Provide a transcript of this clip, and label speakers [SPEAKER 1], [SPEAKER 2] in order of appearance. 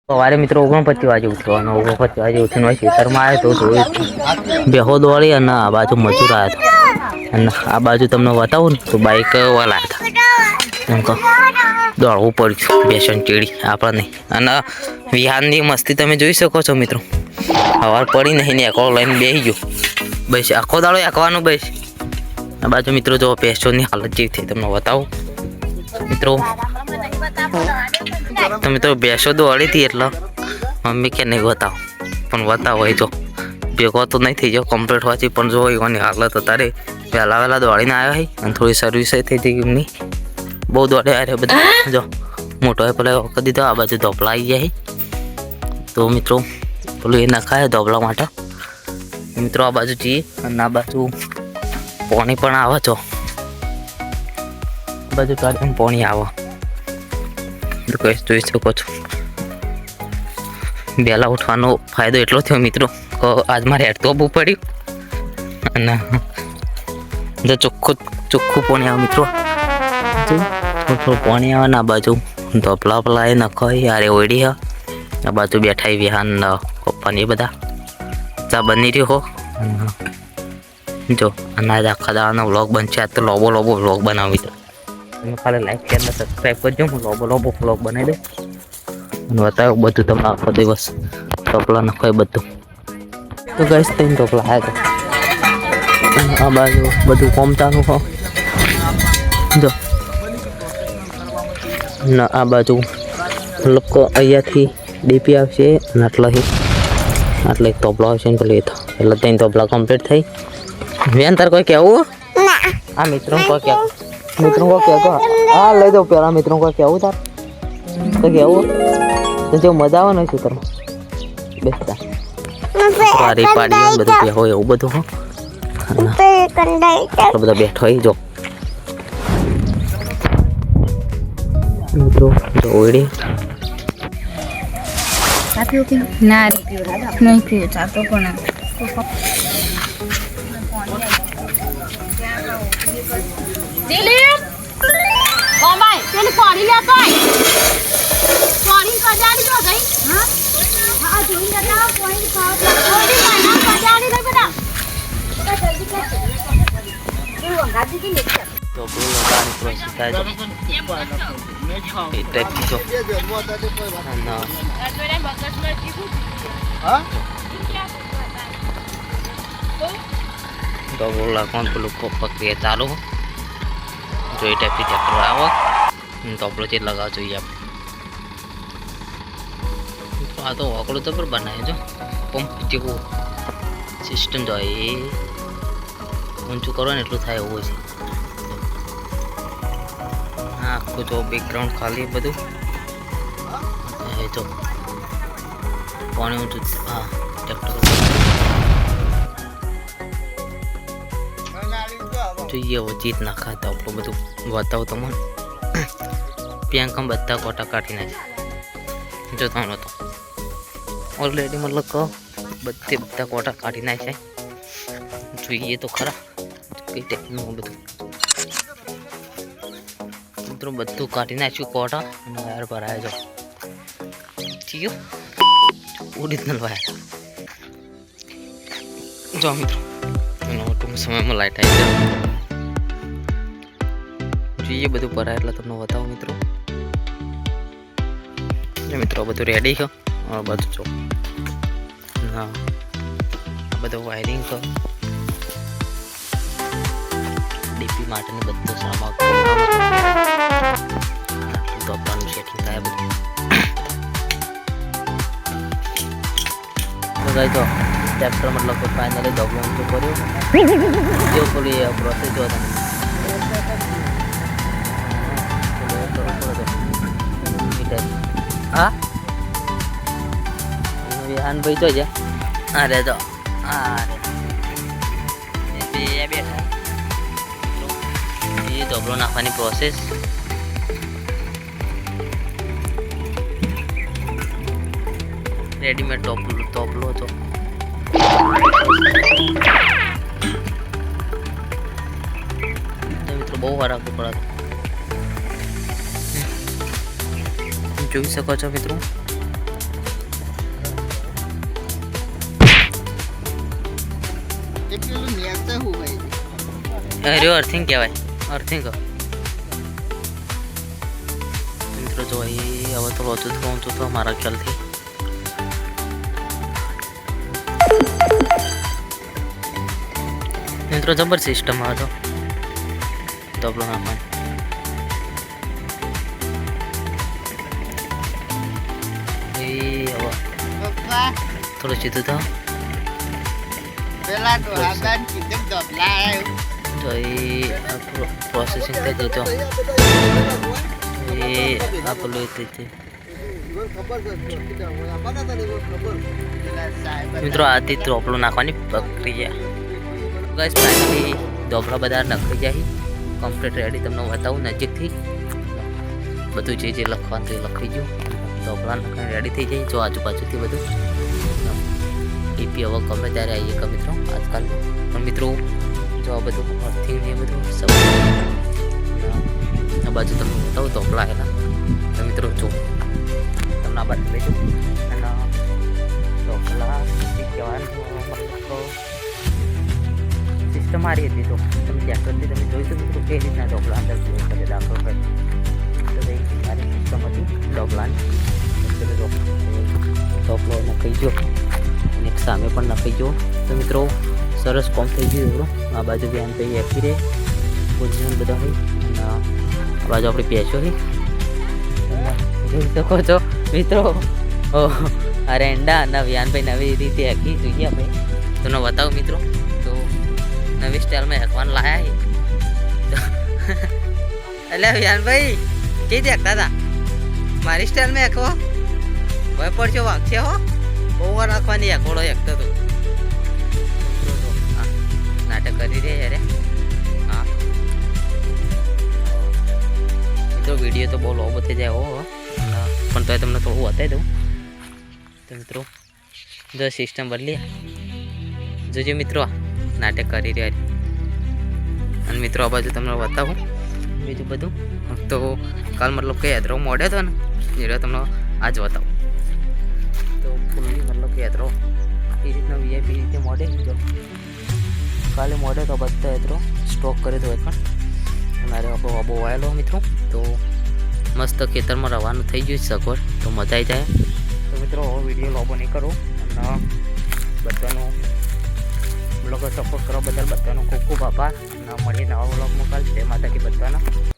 [SPEAKER 1] સવારે મિત્રો 49 વાગે ઉઠવાનો 49 વાગે ઉઠીને ખેતરમાં આવ્યો તો જોયું બેહો દોડી અને આ બાજુ મજૂર આવ્યા હતા અને આ બાજુ તમને બતાવું ને તો બાઈક વાળા હતા એમ કહો દોડવું પડ્યું બેસન ચીડી આપણને અને વિહારની મસ્તી તમે જોઈ શકો છો મિત્રો સવાર પડી નહીં ને એકલો લઈને બેસી ગયો બસ આખો દાડો એકવાનું બસ આ બાજુ મિત્રો જો પેસ્ટોની હાલત જેવી થઈ તમને બતાવું મિત્રો તમે તો બેસો દોડી હતી એટલે મમ્મી કે નહીં બતાવો પણ બતાવો એ જો ભેગો તો નહીં થઈ ગયો કમ્પ્લીટ વાંચી પણ જો એવાની હાલત અત્યારે વહેલા દોડીને આવ્યા હોય અને થોડી સર્વિસ થઈ હતી એમની બહુ દોડે આવ્યા બધા જો મોટો એ પેલા વખત દીધો આ બાજુ ધોપલા આવી જાય તો મિત્રો પેલું એ નખાય ધોપલા માટે મિત્રો આ બાજુ જઈએ અને આ બાજુ પાણી પણ આવે છો આ બાજુ ગાડીમાં પાણી આવે જોઈ શકો છો વહેલા ઉઠવાનો ફાયદો એટલો થયો મિત્રો કે આજ મારે હેડ તો આવવું પડ્યું અને જો ચોખ્ખું પાણી આવે મિત્રો થોડું પાણી આવે ને આ બાજુ ધોપલા પેલા એ નખાય યારે ઓળી હા આ બાજુ બેઠા વિહાન પપ્પાને એ બધા ચા બની રહ્યો હો જો અનાજ આખા દાવાનો વ્લોગ બનશે આજ તો લોબો વ્લોગ બનાવી દો તમે ખાલી લાઈક શેર અને સબસ્ક્રાઈબ કરજો હું લોબો વ્લોગ બનાવી દઉં અને બતાવ્યું બધું તમને આખો દિવસ ટોપલા નખાય બધું તો ગઈશ થઈને ટોપલા આવ્યા તો આ બાજુ બધું કોમ ચાલુ હો જો ના આ બાજુ લોકો અહીંયાથી ડીપી આવશે અને આટલે એક ટોપલો આવશે ને પેલી એટલે ત્રણ ટોપલા કમ્પ્લીટ થઈ વેન તાર કોઈ કહેવું આ મિત્રો કોઈ કહેવું મિત્રો को क्या को आ ले दो पेला मित्रों को क्या उतार तो क्या वो तो जो मजा આવે ને ખેતરમાં બેસતા પાડી પાડી બધું કે હોય એવું બધું હો બધા બેઠો હોય જો મિત્રો જો ઓડી
[SPEAKER 2] સાપીઓ કે ના નહીં પીઓ ચાતો પણ દિલીપ ઓ ભાઈ તેને પાણી લેતો આય પાણી કજાડી દો ગઈ હા હા જોઈ લેતા પાણી ખાવ પાણી ના કજાડી દે બેટા જલ્દી કર એ વંગાજી की लेके
[SPEAKER 1] તો બોલો ગાડી પ્રોસેસ થાય છે એ ટાઈપ જો ના હા તો બોલા કોણ પેલું પ્રક્રિયા ચાલુ જો એ ટાઈપથી ટ્રેક્ટર આવો તો આપણો જે લગાવ જોઈએ આપણે આ તો વાકડું તો પણ બનાવે જો પંપ જેવું સિસ્ટમ જો એ ઊંચું કરો ને એટલું થાય એવું છે હા આખું જો બેકગ્રાઉન્ડ ખાલી બધું એ જો પાણી ઊંચું હા ટ્રેક્ટર જોઈએ જીત ના ખાતા આપણું બધું બતાવું તમને પ્રિયંકા બધા કોટા કાઢી નાખે જો તમને તો ઓલરેડી મતલબ કહો બધા કોટા કાઢી નાખે જોઈએ તો ખરા કઈ ટેકનું બધું મિત્રો બધું કાઢી નાખ્યું કોટા અને વાયર ભરાય જો થયું ઓરિજિનલ વાયર જો મિત્રો એનો ટૂંક સમયમાં લાઈટ આવી જાય જોઈએ બધું ભરાય એટલે તમને બતાવો મિત્રો મિત્રો બધું રેડી છે બધું જો હા બધું વાયરિંગ છે ડીપી માટેનું બધું સામાન ધોપલાનું સેટિંગ થાય બધું તો ગાઈ તો ટ્રેક્ટર મતલબ ફાઇનલી ધોપલો ઊંચો કર્યો જો પેલી પ્રોસેસ જો તમે હા વિહાન ભાઈ તો જા અરે તો અરે બે બેઠા એ ધોપલો નાખવાની પ્રોસેસ રેડીમેડ ધોપલો હતો મિત્રો બહુ વાર રાખવું પડે જોઈ શકો છો મિત્રો અરે અર્થિંગ કહેવાય અર્થિંગ મિત્રો જો એ હવે તો ઓછું થોડું તો મારા ખ્યાલથી મિત્રો જબર સિસ્ટમ આવે તો તબલો નાખવાની એ હવે થોડું સીધું થાવ
[SPEAKER 3] પેલા ડોહાબાન કીધું ડબલા આવ્યું
[SPEAKER 1] તો એ પ્રોસેસિંગ થઈ જતો એ આ પેલું મિત્રો આથી ધોપલું નાખવાની પ્રક્રિયા ગાઈસ ફાઇનલી ધોપલા બધા નખાઈ જાય કમ્પ્લીટ રેડી તમને બતાવું નજીકથી બધું જે લખવાનું તે લખી ગયું ધોપલા નખાઈ રેડી થઈ જાય જો આજુબાજુથી બધું ટીપી હવે ગમે ત્યારે આવીએ કે મિત્રો આજકાલ પણ મિત્રો જો આ બધું અર્થિંગ ને બધું સબ આ બાજુ તમને બતાવું ધોપલા એના તો મિત્રો જો તમને આ બાજુ લઈ જાઉં અને ધોપલા કહેવાનું સિસ્ટમ મારી હતી તો તમે ટ્રેક્ટરથી તમે જોઈશું મિત્રો કઈ રીતના ધોપલા અંદર કરે દાખલો કરે તો ભાઈ મારી સિસ્ટમ હતી ધોપલાની ધોપલો નખાઈ ગયો અને એક સામે પણ નખાઈ ગયો તો મિત્રો સરસ કોમ થઈ ગયું એવડું આ બાજુ બી આમ કંઈ એફી રહે પોઝિશન બધા હોય અને આ બાજુ આપણી પેચો હોય જોઈ શકો છો મિત્રો અરે એંડા અને વિયાનભાઈ નવી રીતે હેકી જોઈએ આપણે તમને બતાવું મિત્રો તો નવી સ્ટાઇલમાં હેકવાનું લાયા એટલે વિયાનભાઈ કઈ દેખતા હતા મારી સ્ટાઇલમાં હેકવો ભય પડશો વાગશે હો ઓવર રાખવાની હેકોડો હેકતો હતો નાટક કરી દે યાર હા મિત્રો વિડીયો તો બહુ લોબો થઈ જાય હો પણ તો તમને થોડું બતાવી દઉં તો મિત્રો જો સિસ્ટમ બદલી જોજો મિત્રો નાટક કરી રહ્યા અને મિત્રો આ બાજુ તમને બતાવું બીજું બધું તો કાલ મતલબ કે યાત્રા મોડ્યો હતો ને એ તમને આજ બતાવું તો ફૂલ્લી મતલબ કે યાત્રા એ રીતના વીઆઈપી રીતે મોડે જો કાલે મોડે તો બધા યાત્રો સ્ટોક કરે તો પણ અમારે આપણો આબો વાયેલો મિત્રો તો મસ્ત ખેતરમાં રવાનું થઈ ગયું સગવડ તો મજા આવી જાય તો મિત્રો હવે વિડીયો લોબો નહીં કરો અને બધાનો બ્લોગ સપોર્ટ કરવા બદલ બધાનો ખૂબ ખૂબ આભાર ના મળીએ નવા બ્લોગમાં કાલ જય માતાજી બધાના